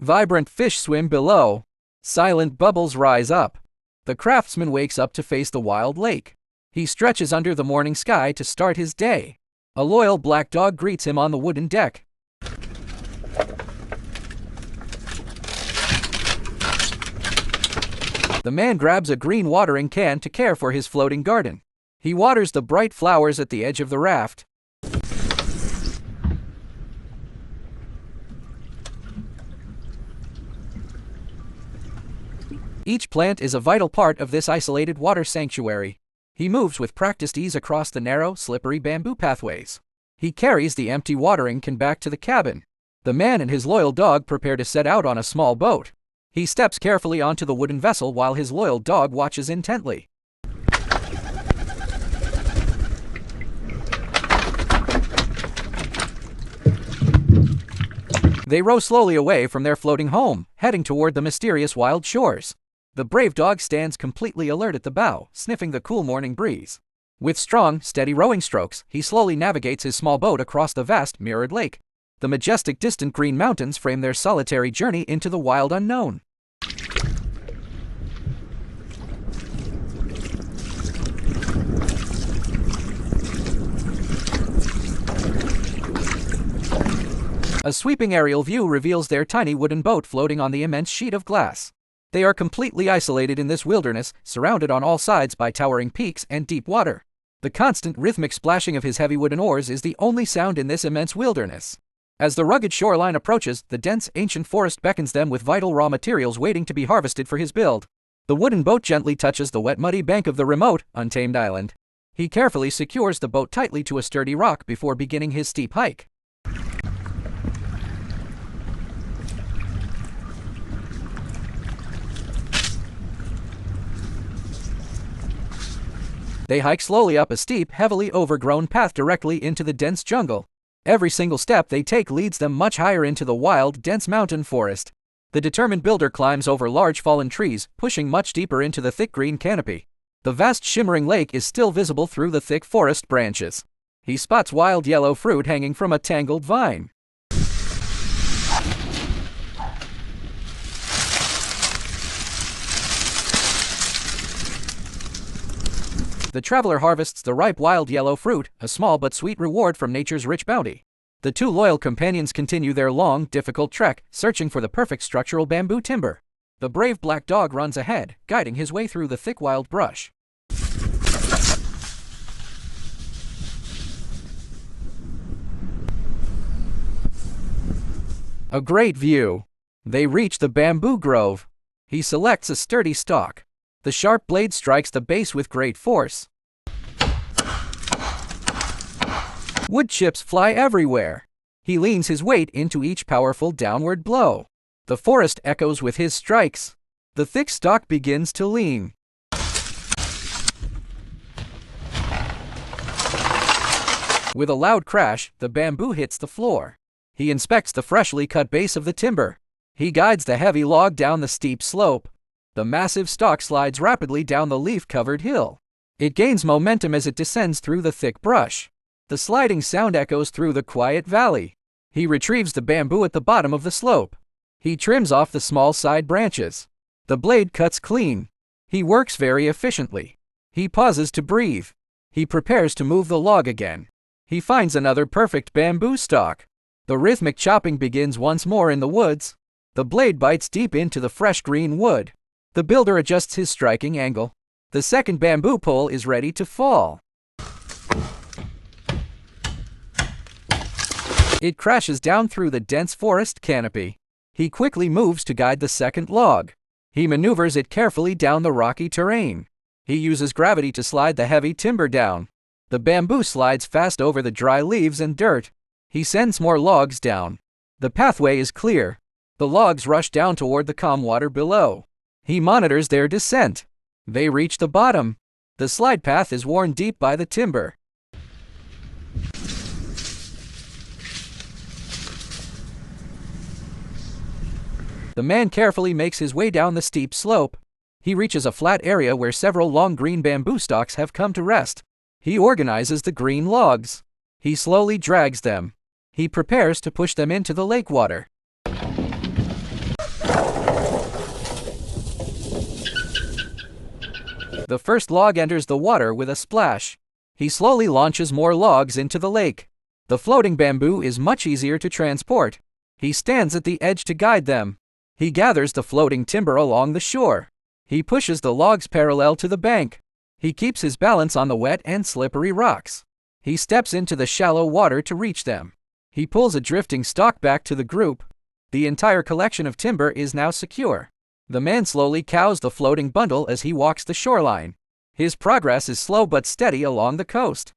Vibrant fish swim below. Silent bubbles rise up. The craftsman wakes up to face the wild lake. He stretches under the morning sky to start his day. A loyal black dog greets him on the wooden deck. The man grabs a green watering can to care for his floating garden. He waters the bright flowers at the edge of the raft. Each plant is a vital part of this isolated water sanctuary. He moves with practiced ease across the narrow, slippery bamboo pathways. He carries the empty watering can back to the cabin. The man and his loyal dog prepare to set out on a small boat. He steps carefully onto the wooden vessel while his loyal dog watches intently. They row slowly away from their floating home, heading toward the mysterious wild shores. The brave dog stands completely alert at the bow, sniffing the cool morning breeze. With strong, steady rowing strokes, he slowly navigates his small boat across the vast, mirrored lake. The majestic distant green mountains frame their solitary journey into the wild unknown. A sweeping aerial view reveals their tiny wooden boat floating on the immense sheet of glass. They are completely isolated in this wilderness, surrounded on all sides by towering peaks and deep water. The constant rhythmic splashing of his heavy wooden oars is the only sound in this immense wilderness. As the rugged shoreline approaches, the dense, ancient forest beckons them with vital raw materials waiting to be harvested for his build. The wooden boat gently touches the wet, muddy bank of the remote, untamed island. He carefully secures the boat tightly to a sturdy rock before beginning his steep hike. They hike slowly up a steep, heavily overgrown path directly into the dense jungle. Every single step they take leads them much higher into the wild, dense mountain forest. The determined builder climbs over large fallen trees, pushing much deeper into the thick green canopy. The vast shimmering lake is still visible through the thick forest branches. He spots wild yellow fruit hanging from a tangled vine. The traveler harvests the ripe wild yellow fruit, a small but sweet reward from nature's rich bounty. The two loyal companions continue their long, difficult trek, searching for the perfect structural bamboo timber. The brave black dog runs ahead, guiding his way through the thick wild brush. A great view. They reach the bamboo grove. He selects a sturdy stalk. The sharp blade strikes the base with great force. Wood chips fly everywhere. He leans his weight into each powerful downward blow. The forest echoes with his strikes. The thick stalk begins to lean. With a loud crash, the bamboo hits the floor. He inspects the freshly cut base of the timber. He guides the heavy log down the steep slope. The massive stalk slides rapidly down the leaf-covered hill. It gains momentum as it descends through the thick brush. The sliding sound echoes through the quiet valley. He retrieves the bamboo at the bottom of the slope. He trims off the small side branches. The blade cuts clean. He works very efficiently. He pauses to breathe. He prepares to move the log again. He finds another perfect bamboo stalk. The rhythmic chopping begins once more in the woods. The blade bites deep into the fresh green wood. The builder adjusts his striking angle. The second bamboo pole is ready to fall. It crashes down through the dense forest canopy. He quickly moves to guide the second log. He maneuvers it carefully down the rocky terrain. He uses gravity to slide the heavy timber down. The bamboo slides fast over the dry leaves and dirt. He sends more logs down. The pathway is clear. The logs rush down toward the calm water below. He monitors their descent. They reach the bottom. The slide path is worn deep by the timber. The man carefully makes his way down the steep slope. He reaches a flat area where several long green bamboo stalks have come to rest. He organizes the green logs. He slowly drags them. He prepares to push them into the lake water. The first log enters the water with a splash. He slowly launches more logs into the lake. The floating bamboo is much easier to transport. He stands at the edge to guide them. He gathers the floating timber along the shore. He pushes the logs parallel to the bank. He keeps his balance on the wet and slippery rocks. He steps into the shallow water to reach them. He pulls a drifting stalk back to the group. The entire collection of timber is now secure. The man slowly cows the floating bundle as he walks the shoreline. His progress is slow but steady along the coast.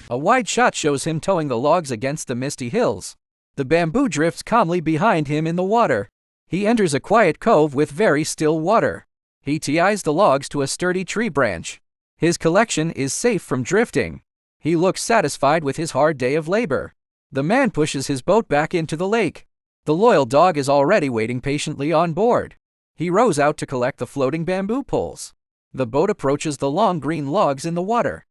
A wide shot shows him towing the logs against the misty hills. The bamboo drifts calmly behind him in the water. He enters a quiet cove with very still water. He ties the logs to a sturdy tree branch. His collection is safe from drifting. He looks satisfied with his hard day of labor. The man pushes his boat back into the lake. The loyal dog is already waiting patiently on board. He rows out to collect the floating bamboo poles. The boat approaches the long green logs in the water.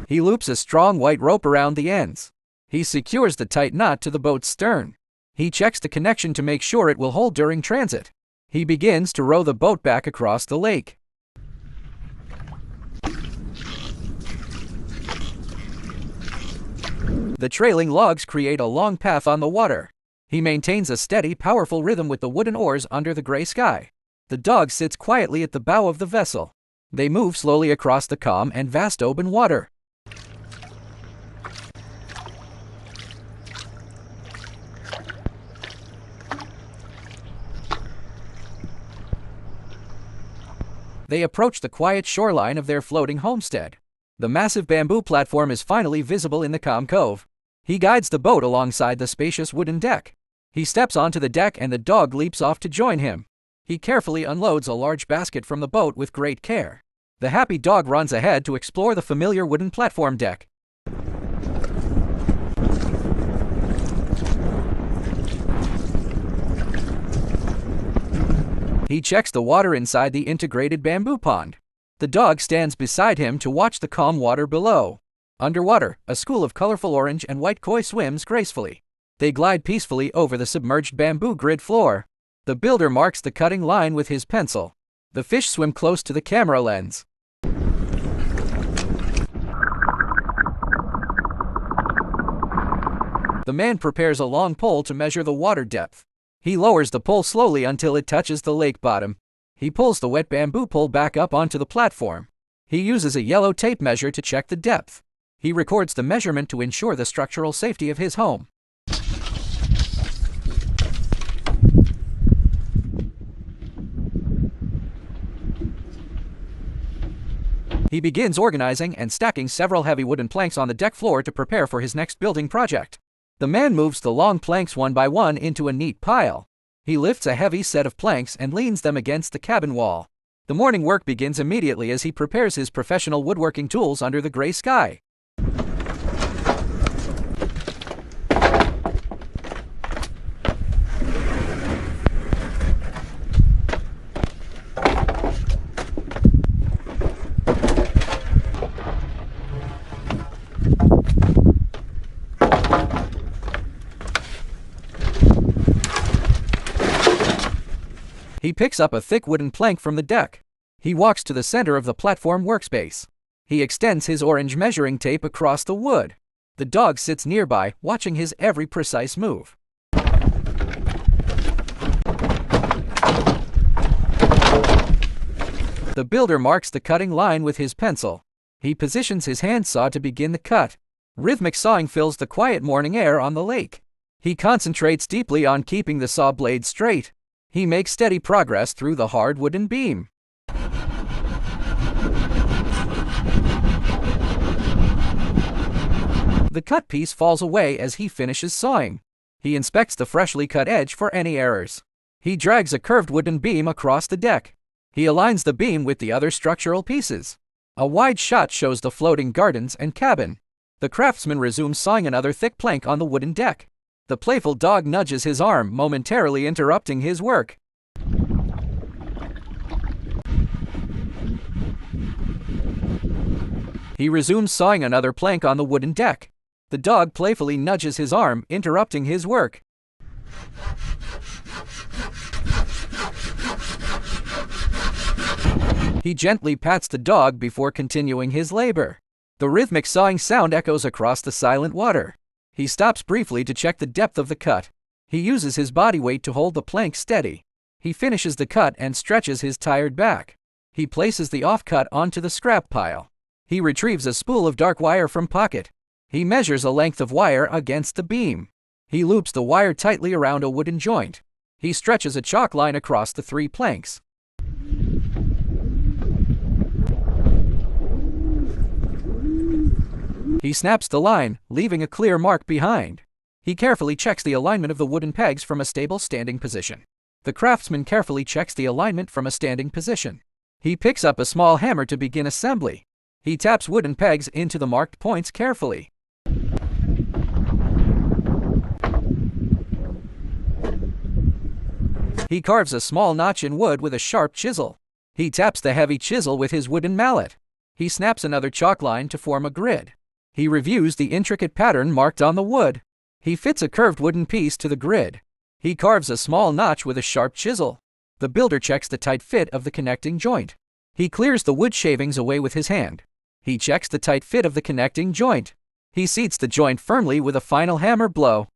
He loops a strong white rope around the ends. He secures the tight knot to the boat's stern. He checks the connection to make sure it will hold during transit. He begins to row the boat back across the lake. The trailing logs create a long path on the water. He maintains a steady, powerful rhythm with the wooden oars under the gray sky. The dog sits quietly at the bow of the vessel. They move slowly across the calm and vast open water. They approach the quiet shoreline of their floating homestead. The massive bamboo platform is finally visible in the calm cove. He guides the boat alongside the spacious wooden deck. He steps onto the deck and the dog leaps off to join him. He carefully unloads a large basket from the boat with great care. The happy dog runs ahead to explore the familiar wooden platform deck. He checks the water inside the integrated bamboo pond. The dog stands beside him to watch the calm water below. Underwater, a school of colorful orange and white koi swims gracefully. They glide peacefully over the submerged bamboo grid floor. The builder marks the cutting line with his pencil. The fish swim close to the camera lens. The man prepares a long pole to measure the water depth. He lowers the pole slowly until it touches the lake bottom. He pulls the wet bamboo pole back up onto the platform. He uses a yellow tape measure to check the depth. He records the measurement to ensure the structural safety of his home. He begins organizing and stacking several heavy wooden planks on the deck floor to prepare for his next building project. The man moves the long planks one by one into a neat pile. He lifts a heavy set of planks and leans them against the cabin wall. The morning work begins immediately as he prepares his professional woodworking tools under the gray sky. He picks up a thick wooden plank from the deck. He walks to the center of the platform workspace. He extends his orange measuring tape across the wood. The dog sits nearby, watching his every precise move. The builder marks the cutting line with his pencil. He positions his handsaw to begin the cut. Rhythmic sawing fills the quiet morning air on the lake. He concentrates deeply on keeping the saw blade straight. He makes steady progress through the hard wooden beam. The cut piece falls away as he finishes sawing. He inspects the freshly cut edge for any errors. He drags a curved wooden beam across the deck. He aligns the beam with the other structural pieces. A wide shot shows the floating gardens and cabin. The craftsman resumes sawing another thick plank on the wooden deck. The playful dog nudges his arm, momentarily interrupting his work. He resumes sawing another plank on the wooden deck. The dog playfully nudges his arm, interrupting his work. He gently pats the dog before continuing his labor. The rhythmic sawing sound echoes across the silent water. He stops briefly to check the depth of the cut. He uses his body weight to hold the plank steady. He finishes the cut and stretches his tired back. He places the off-cut onto the scrap pile. He retrieves a spool of dark wire from pocket. He measures a length of wire against the beam. He loops the wire tightly around a wooden joint. He stretches a chalk line across the 3 planks. He snaps the line, leaving a clear mark behind. He carefully checks the alignment of the wooden pegs from a stable standing position. The craftsman carefully checks the alignment from a standing position. He picks up a small hammer to begin assembly. He taps wooden pegs into the marked points carefully. He carves a small notch in wood with a sharp chisel. He taps the heavy chisel with his wooden mallet. He snaps another chalk line to form a grid. He reviews the intricate pattern marked on the wood. He fits a curved wooden piece to the grid. He carves a small notch with a sharp chisel. The builder checks the tight fit of the connecting joint. He clears the wood shavings away with his hand. He checks the tight fit of the connecting joint. He seats the joint firmly with a final hammer blow.